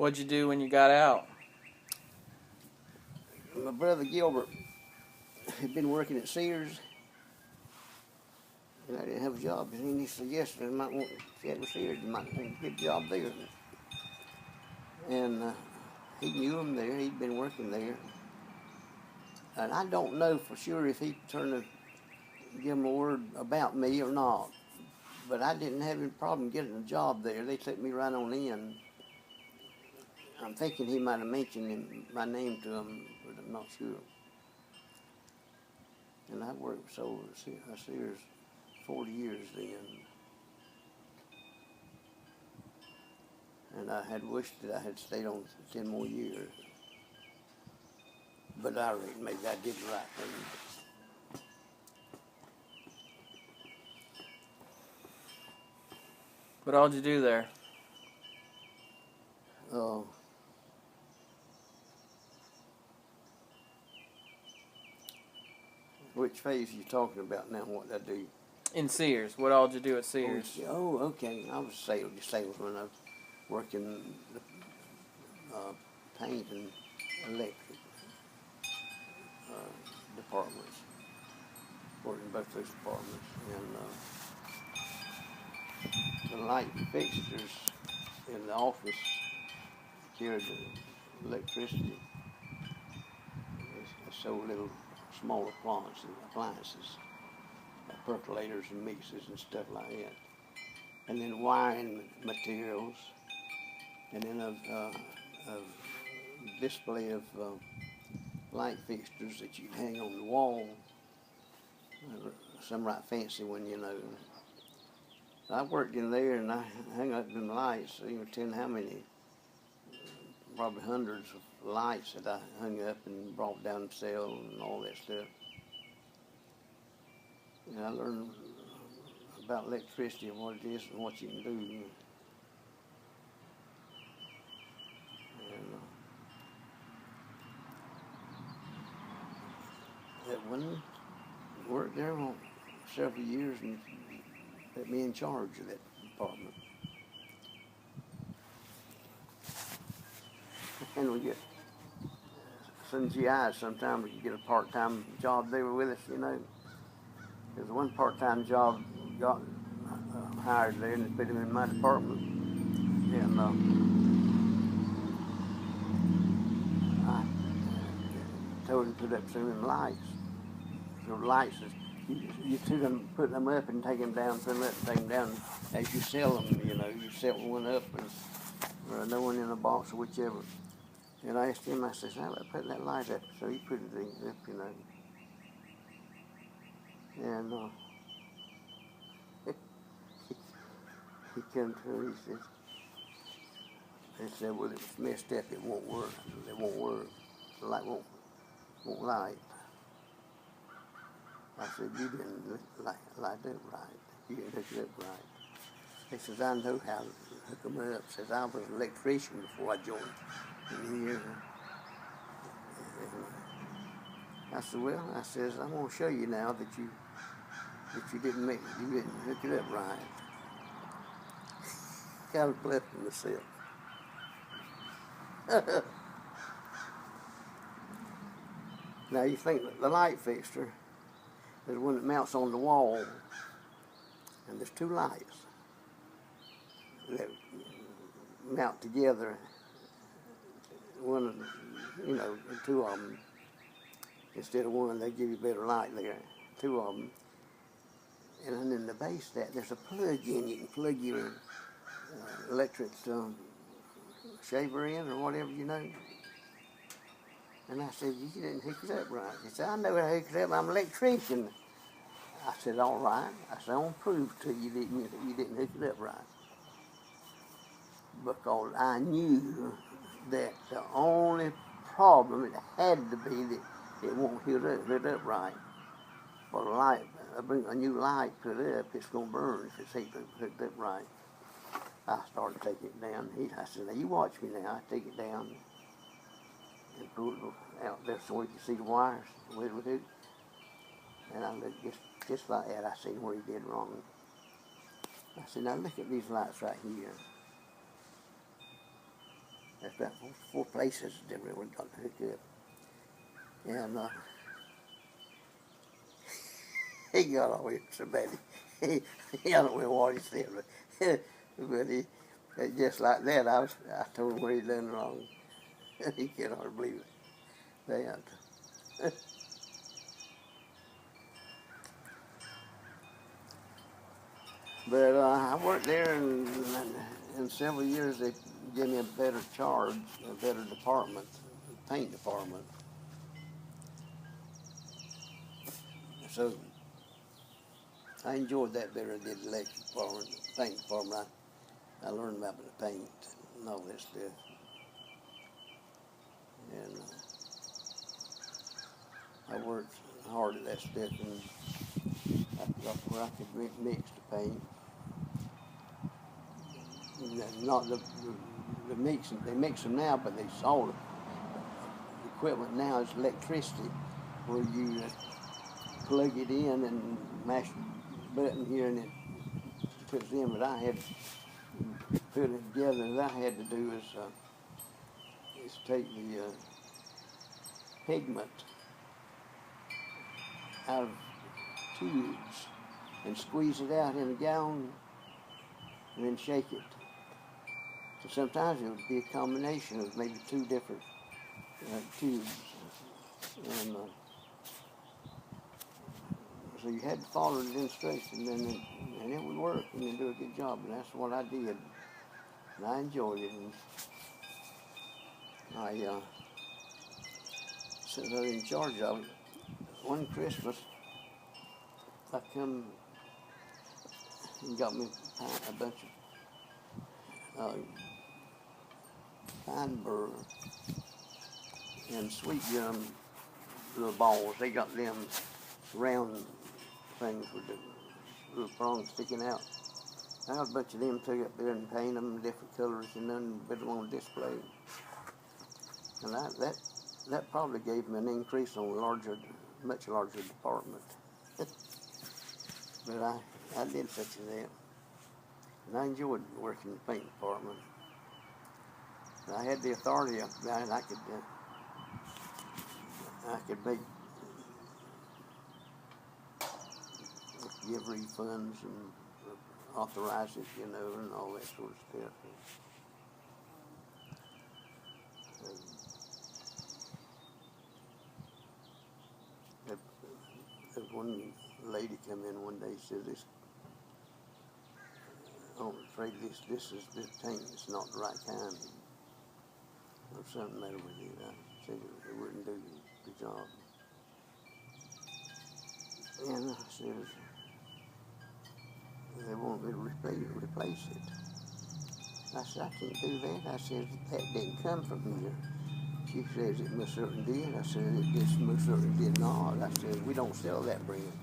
What'd you do when you got out? My brother Gilbert had been working at Sears, and I didn't have a job. And he suggested I might want to get with Sears, you might want to get a job there. And he knew him there. He'd been working there. And I don't know for sure if he turned to give him a word about me or not. But I didn't have any problem getting a job there. They took me right on in. I'm thinking he might have mentioned my name to him, but I'm not sure. And I worked at Sears 40 years then. And I had wished that I had stayed on 10 more years. But I reckon maybe I did the right thing. What all did you do there? Which phase are you talking about now? What did I do? In Sears. What all did you do at Sears? Oh, okay. I was a salesman. I was working the paint and electric departments. Working in both those departments. And the light fixtures in the office carried the electricity. I sold little small appliances, percolators and mixers and stuff like that. And then wiring materials, and then a display of light fixtures that you hang on the wall. Some right fancy one, you know. I worked in there and I hung up them lights, so you can tell how many, probably hundreds of lights that I hung up and brought down to sell and all that stuff. And I learned about electricity and what it is and what you can do. And that one worked there for several years and put me in charge of that department. And we get some GIs sometimes, we could get a part-time job they were with us, you know. There's one part-time job got hired there and they put him in my department. And I told him to put up some of them lights. So lights, you took them, put them up and take them down, put them up and take them down. As you sell them, you know, you set one up and or another one in a box or whichever. And I asked him, I said, how about putting that light up? So he put it up, you know. And he came to me, he said, well, it's messed up, it won't work. It won't work. The light won't light. I said, you didn't light it up right. You didn't hook it up right. He says, I know how to hook them up. He says, I was an electrician before I joined in here. And I said, well, I says, I'm going to show you now that you didn't hook it up right. Kind of bluffing myself. Now you think that the light fixture is one that mounts on the wall, and there's two lights that mount together. One of the, you know, two of them. Instead of one, they give you better light there. Two of them. And then the base of that, there's a plug-in. You can plug your electric shaver in or whatever, you know. And I said, you didn't hook it up right. He said, I know how to hook it up. I'm an electrician. I said, all right. I said, I'm going to prove to you that you didn't hook it up right. Because I knew that the only problem, it had to be that it won't hook up right. For the light, a new light put up, it's going to burn if it's hooked up right. I started taking it down. I said, now you watch me now. I take it down and pull it out there so we can see the wires with it. And I looked just like that. I seen where he did wrong. I said, now look at these lights right here. That's about four places that we got to hook up. And he got all in so bad. I don't know what he said, but he, just like that, I told him what he done wrong. He can't hardly believe it. That. But I worked there, and in several years they gave me a better charge, a better department, paint department. So I enjoyed that better than the electric department, paint department. I learned about the paint and all that stuff. And I worked hard at that stuff, and I got where I could mix the paint. Not the mixing, they mix them now, but it's all the equipment now is electricity, where you plug it in and mash the button here and it puts it in. But I had put it together, and what I had to do is take the pigment out of tubes and squeeze it out in a gallon and then shake it. So sometimes it would be a combination of maybe two different tubes. And so you had to follow the instructions, and it would work, and you do a good job, and that's what I did. And I enjoyed it. And since I was in charge of it, one Christmas, I come and got me a bunch of pine burr and sweet gum little balls. They got them round things with the little prongs sticking out. I got a bunch of them, took up there and paint them different colors, and then put them on display. And that probably gave me an increase on a much larger department. But I did such as that. And I enjoyed working in the paint department. I had the authority up there, and I could give refunds and authorize it, and all that sort of stuff. One lady come in one day, said, "I'm afraid this is the paint. It's not the right kind. There's something the matter with it." I said it wouldn't do the job. And I said, "They want me to replace it." I said, "I can't do that." I said, "That didn't come from here." She says, "It most certainly did." I said, "It just most certainly did not." I said, "We don't sell that brand."